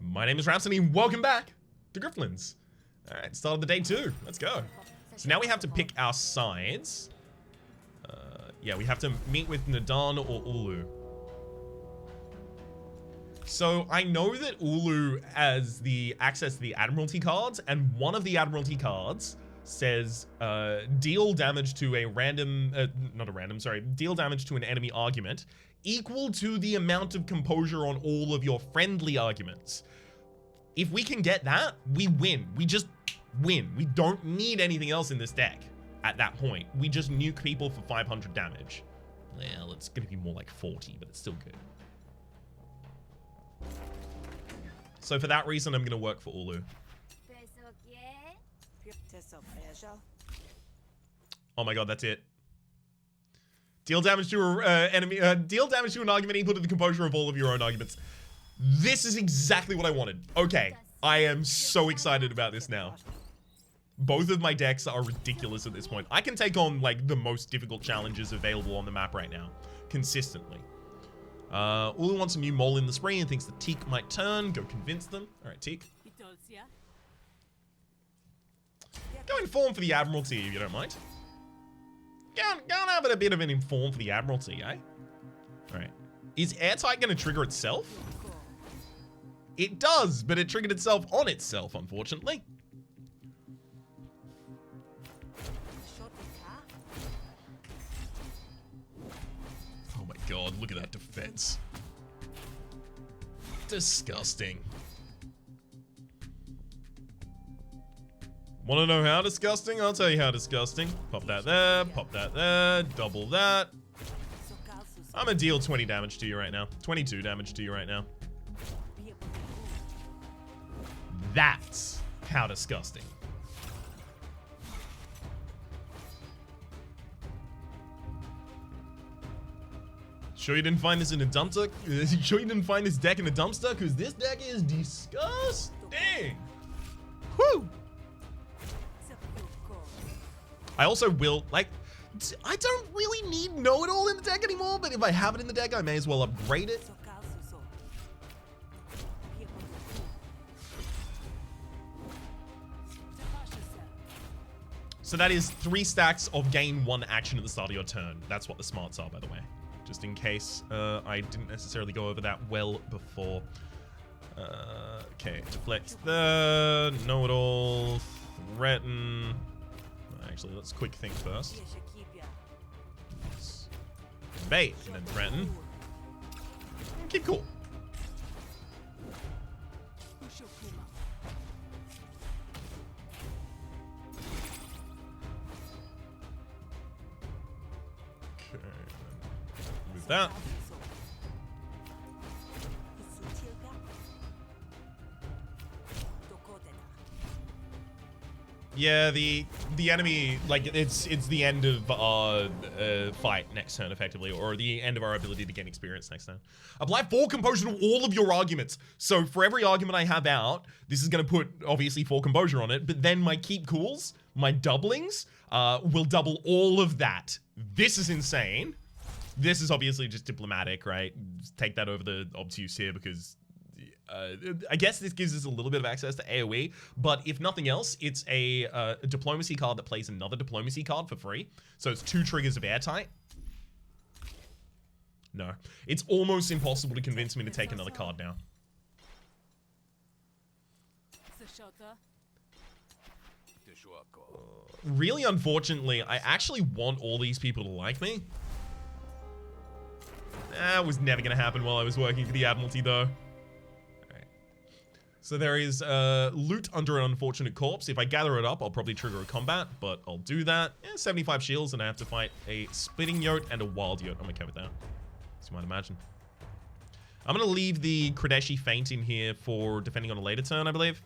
My name is Rhapsody, and welcome back to Griftlands. Alright, start of the day 2. Let's go. So now we have to pick our sides. Yeah, we have to meet with Nadan or Ulu. So I know that Ulu has the access to the Admiralty cards, and one of the Admiralty cards says deal damage to a random, deal damage to an enemy argument equal to the amount of composure on all of your friendly arguments. If we can get that, we win. We just win. We don't need anything else in this deck at that point. We just nuke people for 500 damage. Well, it's going to be more like 40, but it's still good. So for that reason, I'm going to work for Ulu. Oh my god, that's it. Deal damage to deal damage to an argument equal to the composure of all of your own arguments. This is exactly what I wanted. Okay, I am so excited about this now. Both of my decks are ridiculous at this point. I can take on like the most difficult challenges available on the map right now, consistently. Ulu wants a new mole in the spring and thinks the Teak might turn. Go convince them. All right, Teak. Go inform for the Admiralty if you don't mind. Go and have a bit of an inform for the Admiralty, eh? All right. Is Airtight going to trigger itself? It does, but it triggered itself on itself, unfortunately. Oh my god, look at that defense. Disgusting. Want to know how disgusting? I'll tell you how disgusting. Pop that there, double that. I'm gonna deal 20 damage to you right now. 22 damage to you right now. That's how disgusting. Sure you didn't find this in a dumpster? Sure you didn't find this deck in a dumpster? Because this deck is disgusting. Woo! I also will, like, I don't really need know-it-all in the deck anymore, but if I have it in the deck, I may as well upgrade it. So that is 3 stacks of gain 1 action at the start of your turn. That's what the smarts are, by the way. Just in case I didn't necessarily go over that well before. Okay, deflect the know-it-all, threaten. Actually, let's quick think first. Bait, and then threaten. Keep cool. Okay, move that. Yeah, the enemy, like, it's the end of our fight next turn, effectively, or the end of our ability to gain experience next turn. Apply 4 composure to all of your arguments. So for every argument I have out, this is going to put, obviously, 4 composure on it, but then my keep cools, my doublings, will double all of that. This is insane. This is obviously just diplomatic, right? Just take that over the obtuse here because... I guess this gives us a little bit of access to AoE, but if nothing else, it's a diplomacy card that plays another diplomacy card for free. So it's 2 triggers of Airtight. No. It's almost impossible to convince me to take another card now. Really, unfortunately, I actually want all these people to like me. That was never going to happen while I was working for the Admiralty, though. So there is loot under an unfortunate corpse. If I gather it up, I'll probably trigger a combat, but I'll do that. 75 shields, and I have to fight a splitting yote and a wild yote. I'm okay with that, as you might imagine. I'm going to leave the Kradeshi feint in here for defending on a later turn, I believe.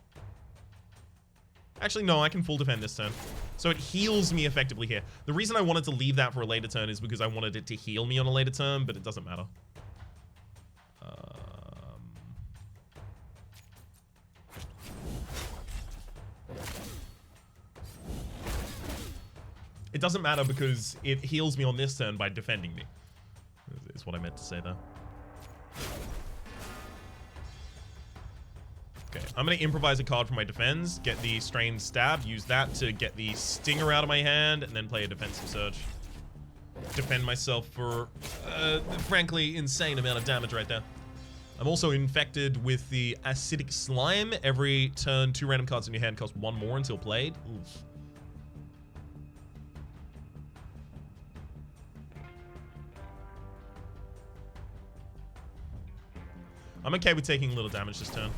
Actually, no, I can full defend this turn. So it heals me effectively here. The reason I wanted to leave that for a later turn is because I wanted it to heal me on a later turn, but it doesn't matter. It doesn't matter because it heals me on this turn by defending me. Is what I meant to say there. I'm going to improvise a card for my defense, get the Strained Stab, use that to get the Stinger out of my hand, and then play a Defensive Surge. Defend myself for, frankly, insane amount of damage right there. I'm also infected with the Acidic Slime. Every turn, 2 random cards in your hand cost 1 more until played. Oof. I'm okay with taking a little damage this turn.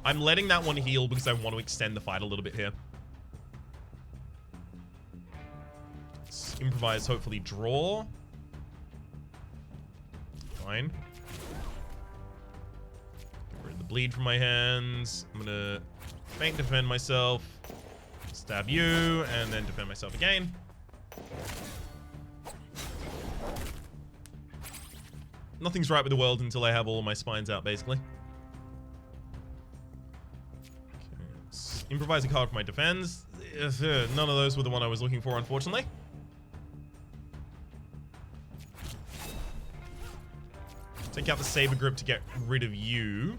I'm letting that one heal because I want to extend the fight a little bit here. Let's improvise, hopefully draw. Fine. Get rid of the bleed from my hands. I'm gonna feint defend myself. Stab you, and then defend myself again. Nothing's right with the world until I have all of my spines out, basically. Improvise a card for my defense. None of those were the one I was looking for, unfortunately. Take out the Saber Grip to get rid of you.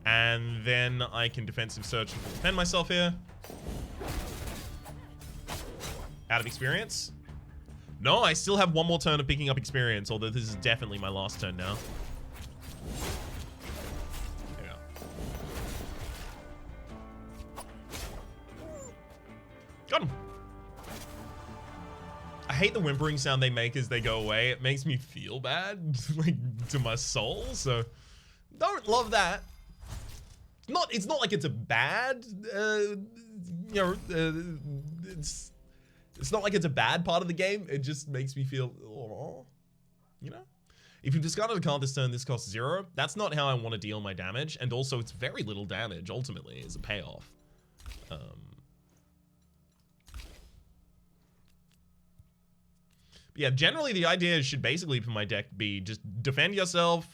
And then I can Defensive Surge to defend myself here. Out of experience. No, I still have 1 more turn of picking up experience, although this is definitely my last turn now. Got him. I hate the whimpering sound they make as they go away. It makes me feel bad, like, to my soul, so don't love that. It's not like it's a bad, it's not like it's a bad part of the game. It just makes me feel, oh, you know? If you discarded a card this turn, this costs 0. That's not how I want to deal my damage, and also it's very little damage, ultimately, as a payoff. Yeah, generally the idea should basically for my deck be just defend yourself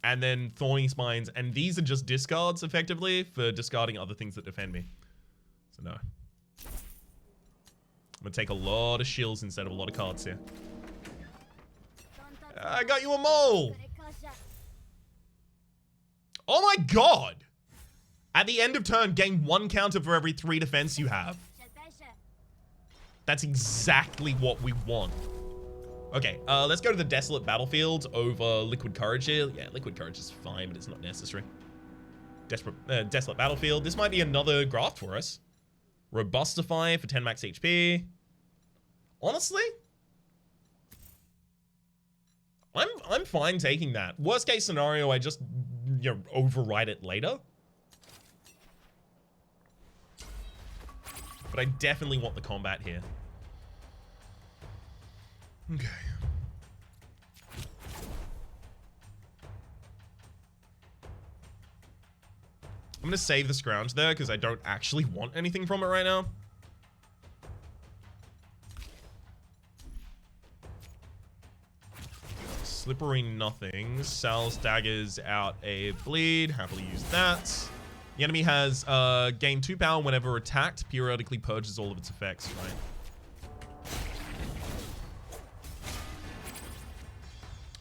and then Thorny Spines, and these are just discards effectively for discarding other things that defend me. So no. I'm gonna take a lot of shills instead of a lot of cards here. I got you a mole! Oh my god! At the end of turn, gain 1 counter for every 3 defense you have. That's exactly what we want. Okay, let's go to the Desolate Battlefield over Liquid Courage here. Yeah, Liquid Courage is fine, but it's not necessary. Desolate Battlefield. This might be another graft for us. Robustify for 10 max HP. Honestly, I'm fine taking that. Worst case scenario, I just, you know, override it later. But I definitely want the combat here. Okay. I'm gonna save the Scrounge there because I don't actually want anything from it right now. Slippery nothing. Sal's daggers out a bleed. Happily use that. The enemy has gain 2 power whenever attacked. Periodically purges all of its effects, right?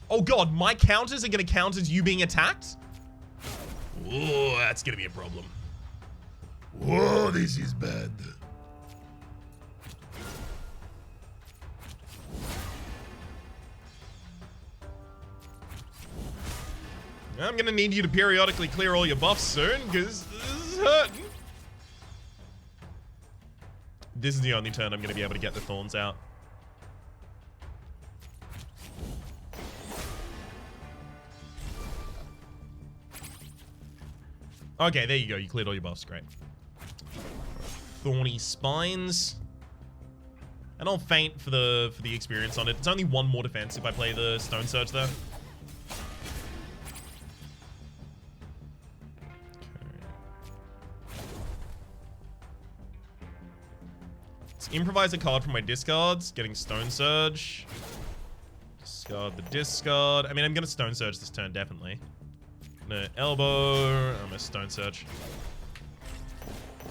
Oh god, my counters are gonna count as you being attacked? Whoa, that's gonna be a problem. Whoa, this is bad. I'm gonna need you to periodically clear all your buffs soon, because this is hurting. This is the only turn I'm gonna be able to get the Thorns out. Okay, there you go. You cleared all your buffs. Great. Thorny Spines. And I'll feint for the experience on it. It's only 1 more defense if I play the Stone Surge there. Let's improvise a card from my discards. Getting Stone Surge. Discard the discard. I mean, I'm going to Stone Surge this turn, definitely. I'm gonna elbow. I'm gonna Stone Surge.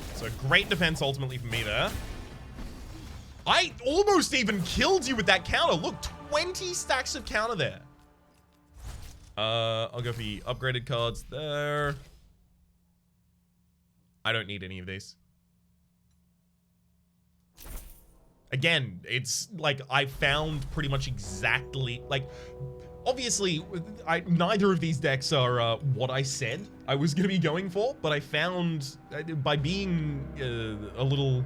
Let's So great defense ultimately for me there. I almost even killed you with that counter. Look, 20 stacks of counter there. I'll go for the upgraded cards there. I don't need any of these. Again, it's like I found pretty much exactly, like, obviously, neither of these decks are what I said I was going to be going for, but I found, by being a little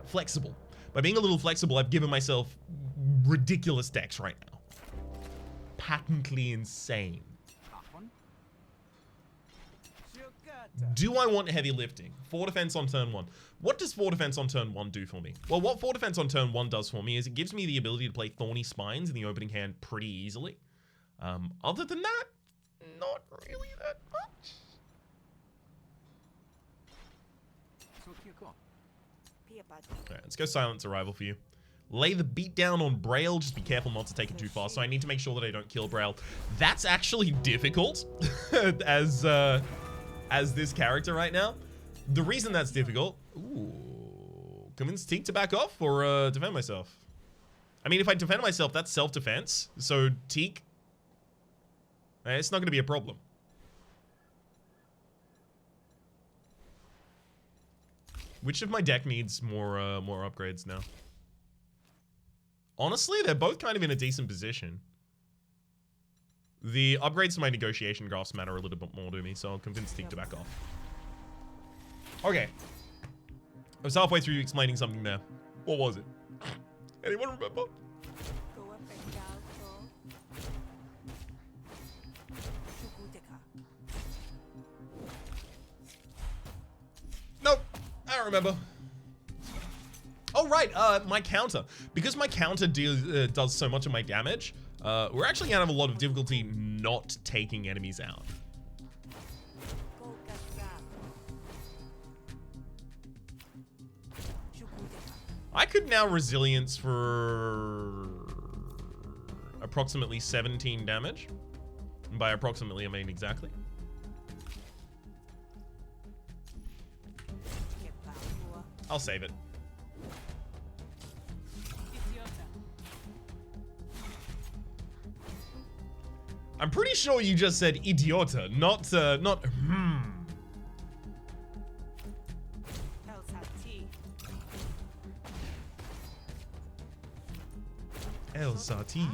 flexible, I've given myself ridiculous decks right now. Patently insane. Do I want heavy lifting? 4 defense on turn 1. What does 4 defense on turn 1 do for me? Well, what 4 defense on turn 1 does for me is it gives me the ability to play Thorny Spines in the opening hand pretty easily. Other than that, not really that much. Alright, let's go Silence Arrival for you. Lay the beat down on Braille. Just be careful not to take it too far. So I need to make sure that I don't kill Braille. That's actually difficult as this character right now. The reason that's difficult... Ooh. Convince Teak to back off or defend myself? I mean, if I defend myself, that's self-defense. So Teak... it's not going to be a problem. Which of my deck needs more upgrades now? Honestly, they're both kind of in a decent position. The upgrades to my negotiation graphs matter a little bit more to me, so I'll convince Teak to back off. Okay. I was halfway through explaining something there. What was it? Anyone remember? Nope. I don't remember. Oh, right. My counter. Because my counter does so much of my damage, we're actually going to have a lot of difficulty not taking enemies out. I could now resilience for approximately 17 damage. And by approximately, I mean exactly. I'll save it. I'm pretty sure you just said idiota, not hmm. El Sati.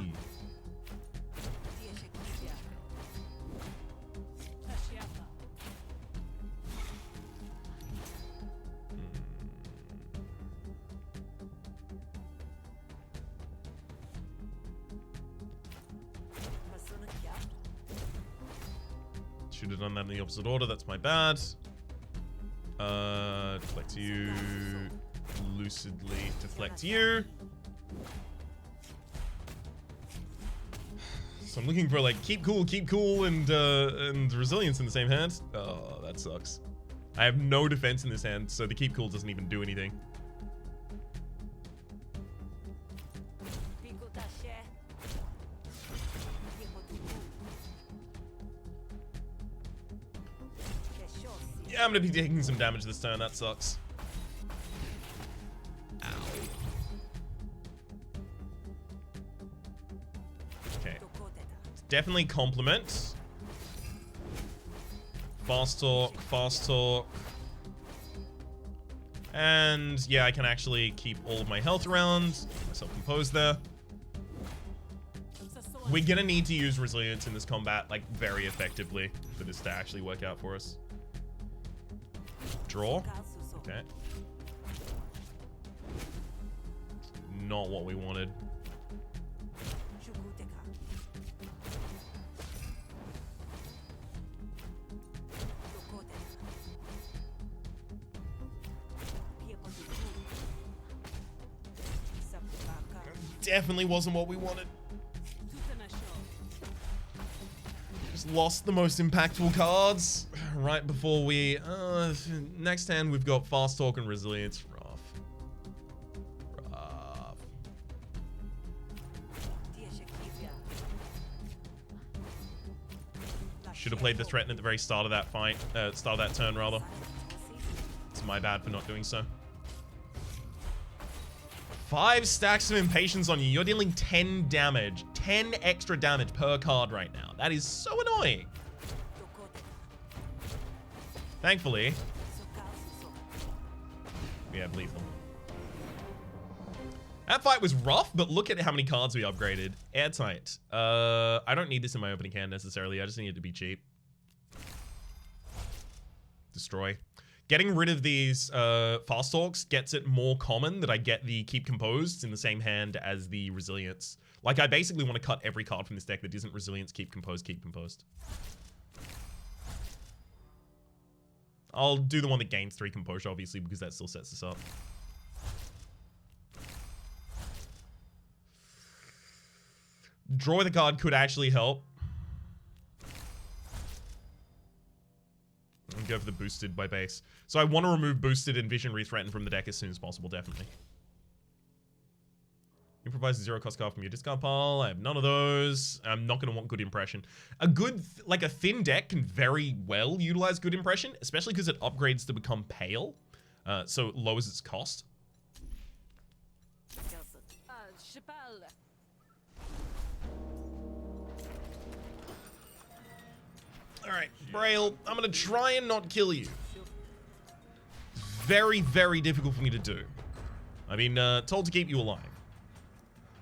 Should have done that in the opposite order. That's my bad. Deflect you. Lucidly deflect you. So I'm looking for like keep cool, and resilience in the same hand. Oh, that sucks. I have no defense in this hand, so the keep cool doesn't even do anything. Yeah, I'm gonna be taking some damage this turn. That sucks. Ow. Okay. Definitely complement. Fast talk. And yeah, I can actually keep all of my health around. Keep myself composed there. We're gonna need to use resilience in this combat, like, very effectively for this to actually work out for us. Draw. Okay. Not what we wanted. Definitely wasn't what we wanted. Just lost the most impactful cards right before we... next hand, we've got Fast Talk and Resilience. Rough. Should have played the Threaten at the very start of that fight. Start of that turn, rather. It's my bad for not doing so. 5 stacks of impatience on you. You're dealing 10 damage. 10 extra damage per card right now. That is so annoying. Thankfully, we have lethal. That fight was rough, but look at how many cards we upgraded. Airtight. I don't need this in my opening hand necessarily. I just need it to be cheap. Destroy. Getting rid of these fast talks gets it more common that I get the keep composed in the same hand as the resilience. Like, I basically want to cut every card from this deck that isn't resilience, keep composed, keep composed. I'll do the one that gains 3 composure, obviously, because that still sets us up. Draw the card could actually help. And go for the boosted by base. So I want to remove boosted and vision rethreaten from the deck as soon as possible, definitely. Improvise a 0-cost card from your discard pile. I have none of those. I'm not going to want good impression. A good, like a thin deck can very well utilize good impression, especially because it upgrades to become pale. So it lowers its cost. Alright, Braille, I'm gonna try and not kill you. Very, very difficult for me to do. I've been told to keep you alive.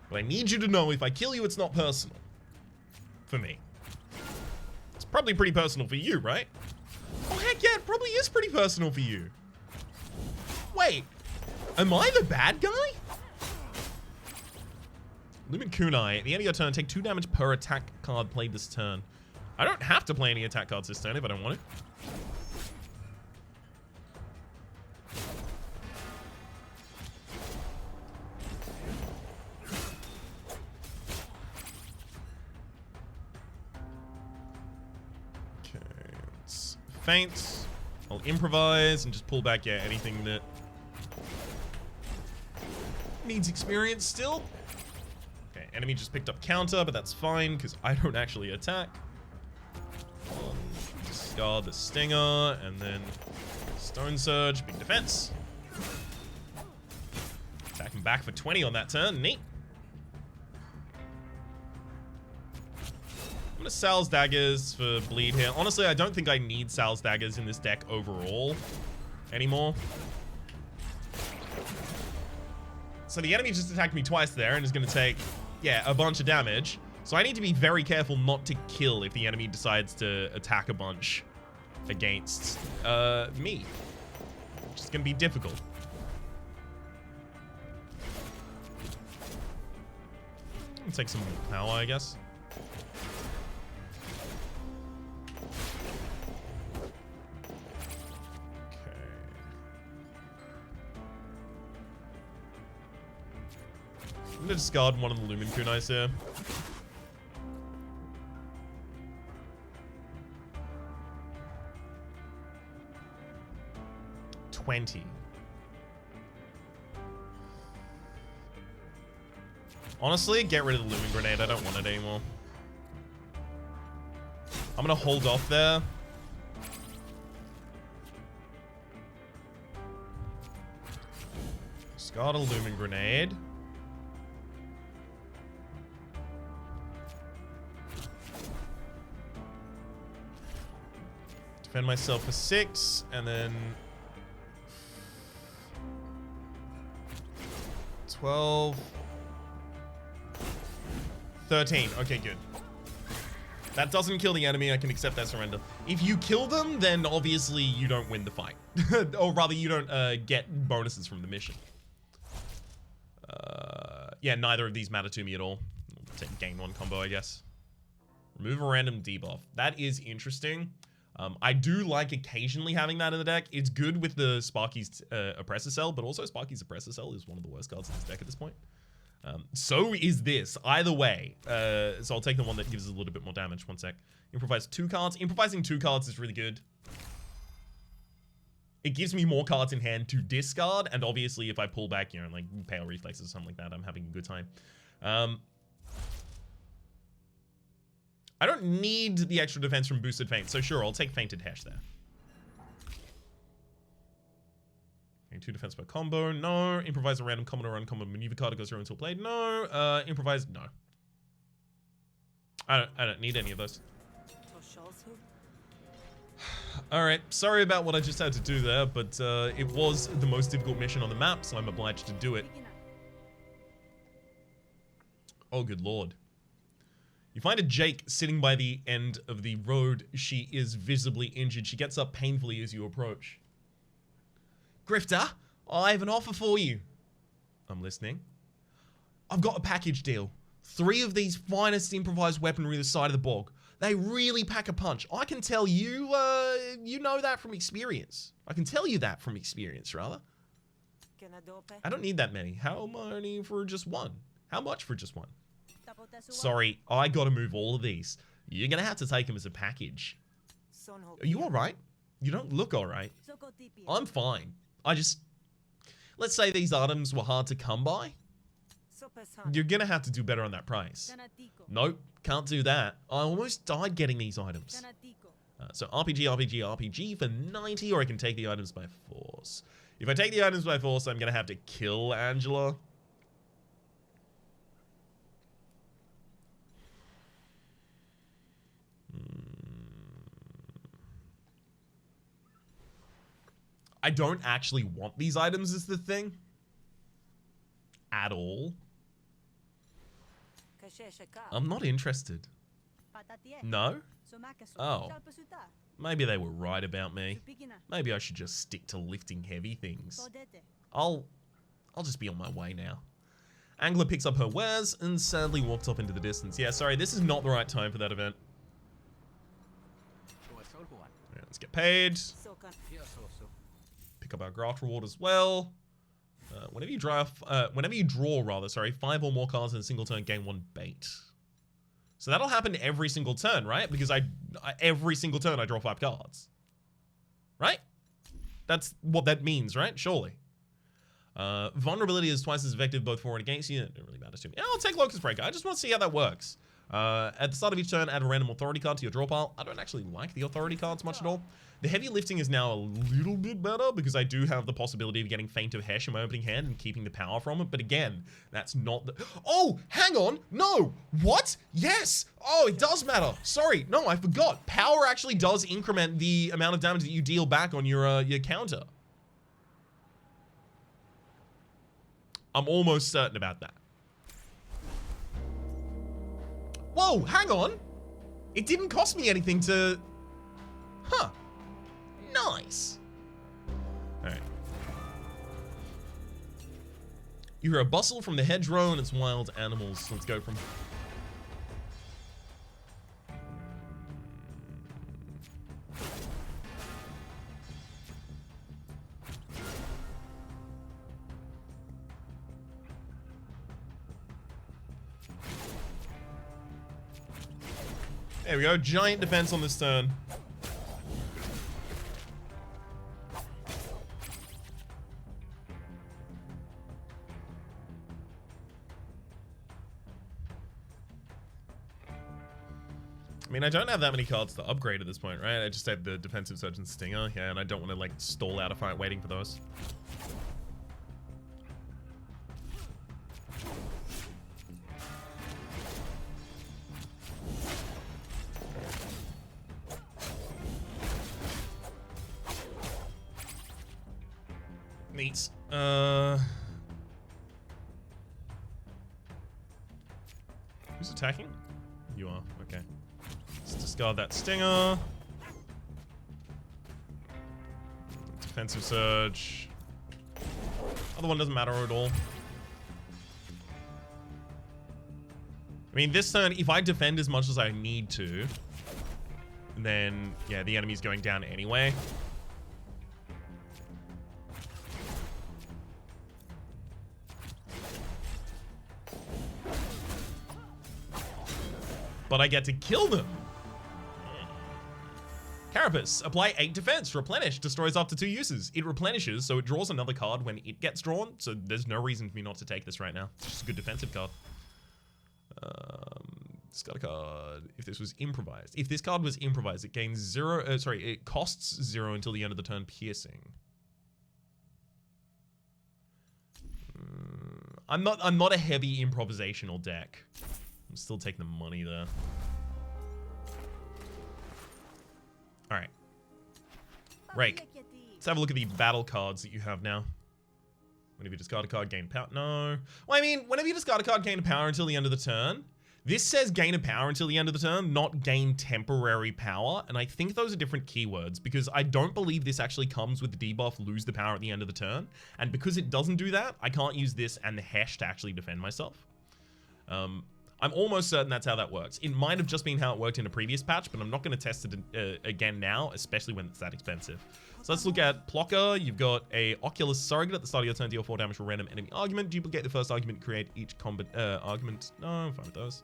But I need you to know if I kill you, it's not personal. For me. It's probably pretty personal for you, right? Oh, heck yeah, it probably is pretty personal for you. Wait, am I the bad guy? Lumen Kunai, at the end of your turn, take 2 damage per attack card played this turn. I don't have to play any attack cards this turn if I don't want to. Okay, let's feint. I'll improvise and just pull back, yeah, anything that needs experience still. Okay, enemy just picked up counter, but that's fine because I don't actually attack. Discard the Stinger, and then Stone Surge, big defense. Attacking back for 20 on that turn, neat. I'm gonna Sal's Daggers for bleed here. Honestly, I don't think I need Sal's Daggers in this deck overall anymore. So the enemy just attacked me twice there and is gonna take, yeah, a bunch of damage. So I need to be very careful not to kill if the enemy decides to attack a bunch against me. Which is going to be difficult. I'll take some power, I guess. Okay. I'm going to discard one of the Lumen Kunais here. 20. Honestly, get rid of the Lumen Grenade. I don't want it anymore. I'm gonna hold off there. Discard a Lumen Grenade. Defend myself for 6, and then 12, 13. Okay, good. That doesn't kill the enemy. I can accept that surrender. If you kill them, then obviously you don't win the fight. Or rather, you don't get bonuses from the mission. Yeah, neither of these matter to me at all. I'll take gain 1 combo, I guess. Remove a random debuff. That is interesting. I do like occasionally having that in the deck. It's good with the Sparky's Oppressor Cell, but also Sparky's Oppressor Cell is one of the worst cards in this deck at this point. So is this. Either way. So I'll take the one that gives us a little bit more damage. 1 sec. Improvise 2 cards. Improvising 2 cards is really good. It gives me more cards in hand to discard, and obviously if I pull back, you know, like Pale Reflexes or something like that, I'm having a good time. I don't need the extra defense from Boosted Feint, so sure, I'll take Fainted Hesh there. Okay, 2 defense per combo. No. Improvise a random common or uncommon maneuver card that goes through until played. No. Improvise. No. I don't need any of those. Alright, sorry about what I just had to do there, but it was the most difficult mission on the map, so I'm obliged to do it. Oh, good lord. You find a Jake sitting by the end of the road. She is visibly injured. She gets up painfully as you approach. Grifter, I have an offer for you. I'm listening. I've got a package deal. 3 of these finest improvised weaponry this side of the bog. They really pack a punch. I can tell you, you know that from experience. I can tell you that from experience, rather. I don't need that many. How many for just one? How much for just one? Sorry, I gotta move all of these. You're gonna have to take them as a package. Are you alright? You don't look alright. I'm fine. Let's say these items were hard to come by. You're gonna have to do better on that price. Nope, can't do that. I almost died getting these items. So RPG, RPG, RPG for 90, or I can take the items by force. If I take the items by force, I'm gonna have to kill Angela. I don't actually want these items is the thing. At all. I'm not interested. No? Oh. Maybe they were right about me. Maybe I should just stick to lifting heavy things. I'll just be on my way now. Angela picks up her wares and sadly walks off into the distance. Yeah, sorry, this is not the right time for that event. Yeah, let's get paid. Pick up our graft reward as well. Whenever you draw 5 or more cards in a single turn, gain 1 bait. So that'll happen every single turn, right? Because every single turn I draw 5 cards. Right? That's what that means, right? Surely. Vulnerability is twice as effective both for and against you. It don't really matter to me. Yeah, I'll take Locust Breaker. I just want to see how that works. At the start of each turn, add a random authority card to your draw pile. I don't actually like the authority cards much at all. The heavy lifting is now a little bit better because I do have the possibility of getting Feint of Hesh in my opening hand and keeping the power from it. But again, that's not the... Oh, hang on. No. What? Yes. Oh, it does matter. Sorry. No, I forgot. Power actually does increment the amount of damage that you deal back on your counter. I'm almost certain about that. Whoa, hang on. It didn't cost me anything to... Huh. Nice. Alright. You hear a bustle from the hedgerow and its wild animals. Let's go from... There we go. Giant defense on this turn. I mean, I don't have that many cards to upgrade at this point, right? I just have the defensive surge and stinger, yeah, and I don't want to like stall out a fight waiting for those. Neat. Who's attacking? You are, okay. Let's discard that stinger. Defensive surge. Other one doesn't matter at all. I mean, this turn, if I defend as much as I need to, then, yeah, the enemy's going down anyway. But I get to kill them. Carapace. Apply 8 defense. Replenish. Destroys after 2 uses. It replenishes, so it draws another card when it gets drawn. So there's no reason for me not to take this right now. It's just a good defensive card. Discard a card. If this was improvised. If this card was improvised, it gains 0. It costs 0 until the end of the turn piercing. I'm not a heavy improvisational deck. I'm still taking the money there. All right. Rake. Let's have a look at the battle cards that you have now. Whenever you discard a card, gain power. No. Well, I mean, whenever you discard a card, gain a power until the end of the turn. This says gain a power until the end of the turn, not gain temporary power. And I think those are different keywords because I don't believe this actually comes with the debuff lose the power at the end of the turn. And because it doesn't do that, I can't use this and the Hesh to actually defend myself. I'm almost certain that's how that works. It might have just been how it worked in a previous patch, but I'm not going to test it again now, especially when it's that expensive. So let's look at Plocker. You've got a Oculus Surrogate at the start of your turn, deal 4 damage for random enemy argument. Duplicate the first argument, create each combat argument. No, I'm fine with those.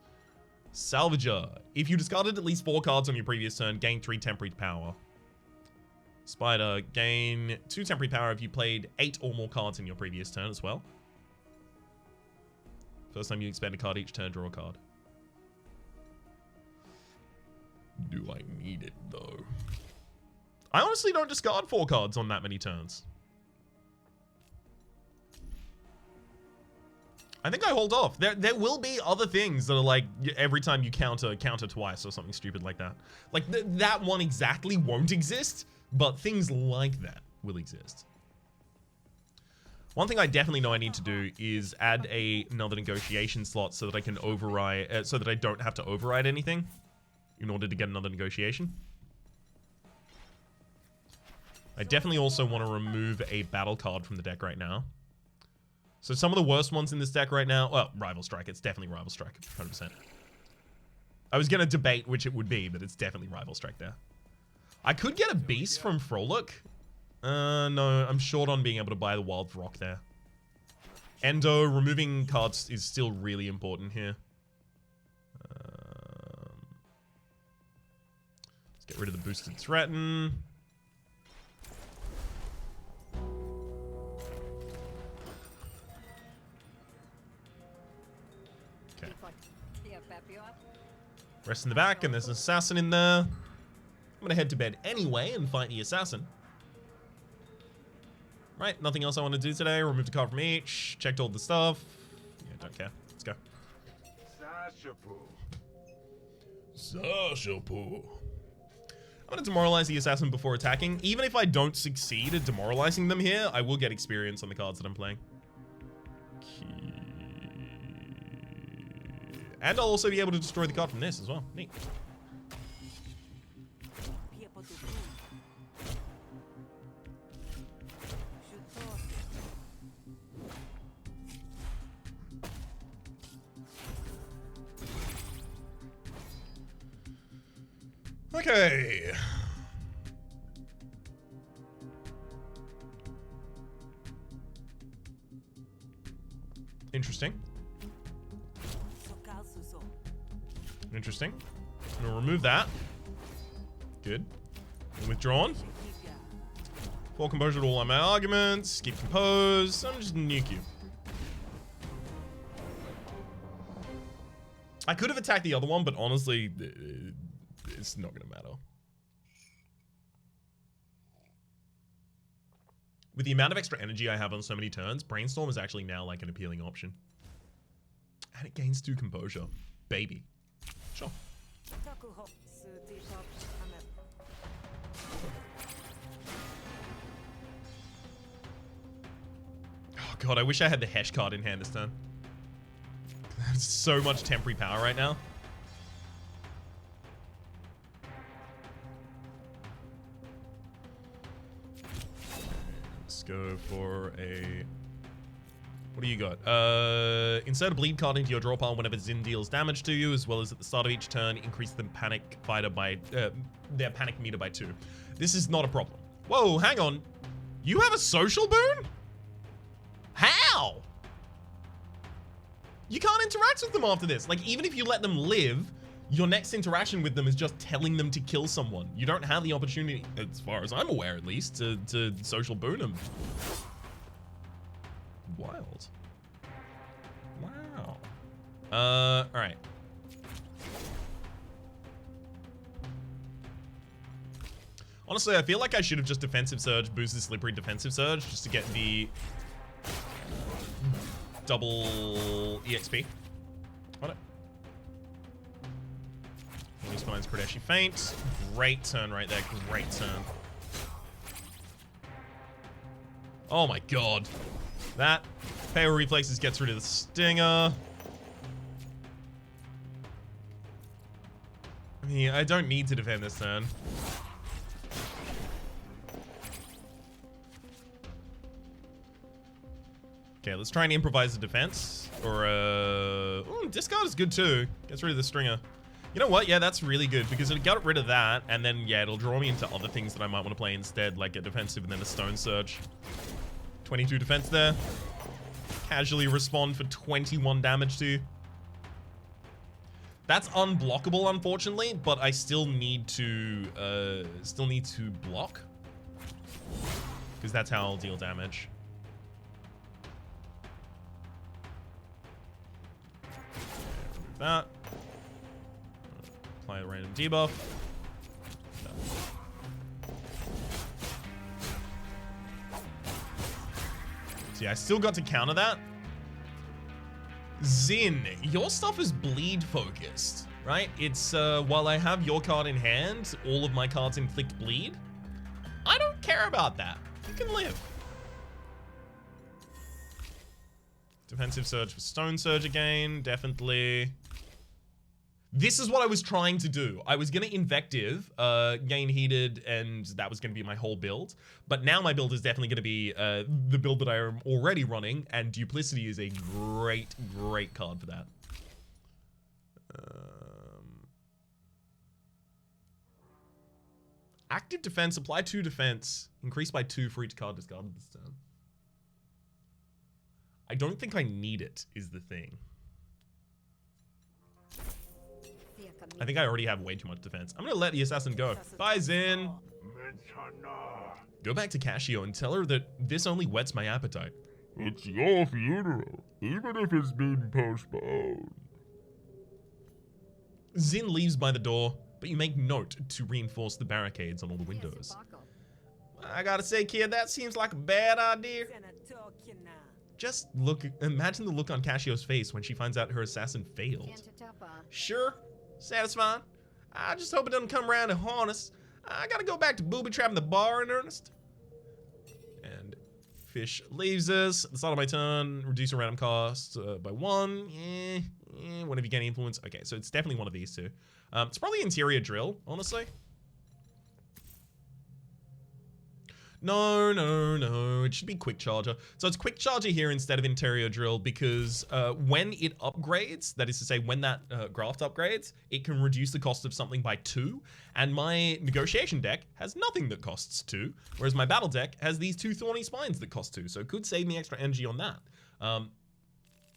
Salvager. If you discarded at least 4 cards on your previous turn, gain 3 temporary power. Spider. Gain 2 temporary power if you played 8 or more cards in your previous turn as well. First time you expend a card each turn, draw a card. Do I need it, though? I honestly don't discard 4 cards on that many turns. I think I hold off. There will be other things that are like, every time you counter twice or something stupid like that. Like, that one exactly won't exist, but things like that will exist. One thing I definitely know I need to do is add another negotiation slot so that I can override, so that I don't have to override anything in order to get another negotiation. I definitely also want to remove a battle card from the deck right now. So some of the worst ones in this deck right now, well, Rival Strike. It's definitely Rival Strike, 100%. I was going to debate which it would be, but it's definitely Rival Strike there. I could get a Beast from Frolic. No, I'm short on being able to buy the Wild Rock there. Endo, removing cards is still really important here. Let's get rid of the Boosted Threaten. Okay. Rest in the back, and there's an Assassin in there. I'm gonna head to bed anyway and fight the Assassin. Right, nothing else I want to do today. Removed a card from each. Checked all the stuff. Yeah, don't care. Let's go. Sashapu. I'm going to demoralize the Assassin before attacking. Even if I don't succeed at demoralizing them here, I will get experience on the cards that I'm playing. And I'll also be able to destroy the card from this as well. Neat. Okay. Interesting. Interesting. I'm gonna remove that. Good. And withdrawn. Full composure to all my arguments. Keep composed. I'm just nuke you. I could have attacked the other one, but honestly, it's not gonna matter. With the amount of extra energy I have on so many turns, Brainstorm is actually now like an appealing option. And it gains 2 composure. Baby. Sure. Oh god, I wish I had the Hesh card in hand this turn. There's so much temporary power right now. Let's go for a... What do you got? Insert a bleed card into your draw pile whenever Zin deals damage to you, as well as at the start of each turn, increase the panic fighter by their panic meter by 2. This is not a problem. Whoa, hang on. You have a social boon? How? You can't interact with them after this. Like, even if you let them live, your next interaction with them is just telling them to kill someone. You don't have the opportunity, as far as I'm aware at least, to social boon them. Wild. Wow. Alright. Honestly, I feel like I should have just defensive surge, boosted slippery defensive surge, just to get the double EXP on it. Enemy spines Pradeshi Feint. Great turn right there. Great turn. Oh my god. That Pale Reflexes gets rid of the Stinger. I mean, I don't need to defend this turn. Okay, let's try and improvise a defense. Or, discard is good too. Gets rid of the Stringer. You know what? Yeah, that's really good because it got rid of that, and then, yeah, it'll draw me into other things that I might want to play instead, like a defensive and then a Stone Surge. 22 defense there. Casually respond for 21 damage to you. That's unblockable, unfortunately, but I still need to block. Because that's how I'll deal damage. Remove that. Apply a random debuff. No. See, I still got to counter that. Zin, your stuff is bleed focused, right? It's, while I have your card in hand, all of my cards inflict bleed. I don't care about that. You can live. Defensive Surge for Stone Surge again, definitely. This is what I was trying to do. I was going to Invective, gain Heated, and that was going to be my whole build. But now my build is definitely going to be the build that I am already running, and Duplicity is a great, great card for that. Active Defense, apply 2 defense, increase by 2 for each card discarded this turn. I don't think I need it, is the thing. I think I already have way too much defense. I'm gonna let the assassin go. Bye, Zin. Go back to Casio and tell her that this only whets my appetite. It's your funeral, even if it's been postponed. Zin leaves by the door, but you make note to reinforce the barricades on all the windows. I gotta say, kid, that seems like a bad idea. Just look, imagine the look on Casio's face when she finds out her assassin failed. Sure. Satisfying. I just hope it doesn't come around and haunt us. I gotta go back to booby trapping the bar in earnest. And Fish leaves us. At the start of my turn, reduce a random cost by 1. Whenever you gain influence. Okay, so it's definitely one of these two. It's probably Interior Drill, honestly. No. It should be Quick Charger. So it's Quick Charger here instead of Interior Drill because when it upgrades, that is to say when that graft upgrades, it can reduce the cost of something by 2. And my Negotiation deck has nothing that costs 2, whereas my Battle deck has these 2 Thorny Spines that cost 2. So it could save me extra energy on that.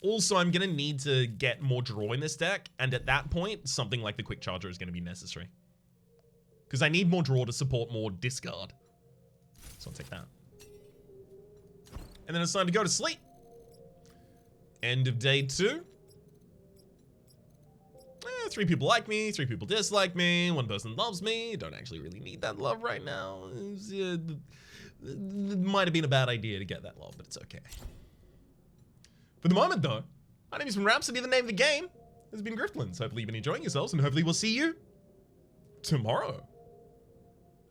Also, I'm going to need to get more draw in this deck. And at that point, something like the Quick Charger is going to be necessary. Because I need more draw to support more discard. So I'll take that. And then it's time to go to sleep. End of day 2. 3 people like me, 3 people dislike me, 1 person loves me. Don't actually really need that love right now. It might have been a bad idea to get that love, but it's okay. For the moment though, my name is Rhapsody, the name of the game has been Griftlands. Hopefully you've been enjoying yourselves and hopefully we'll see you tomorrow.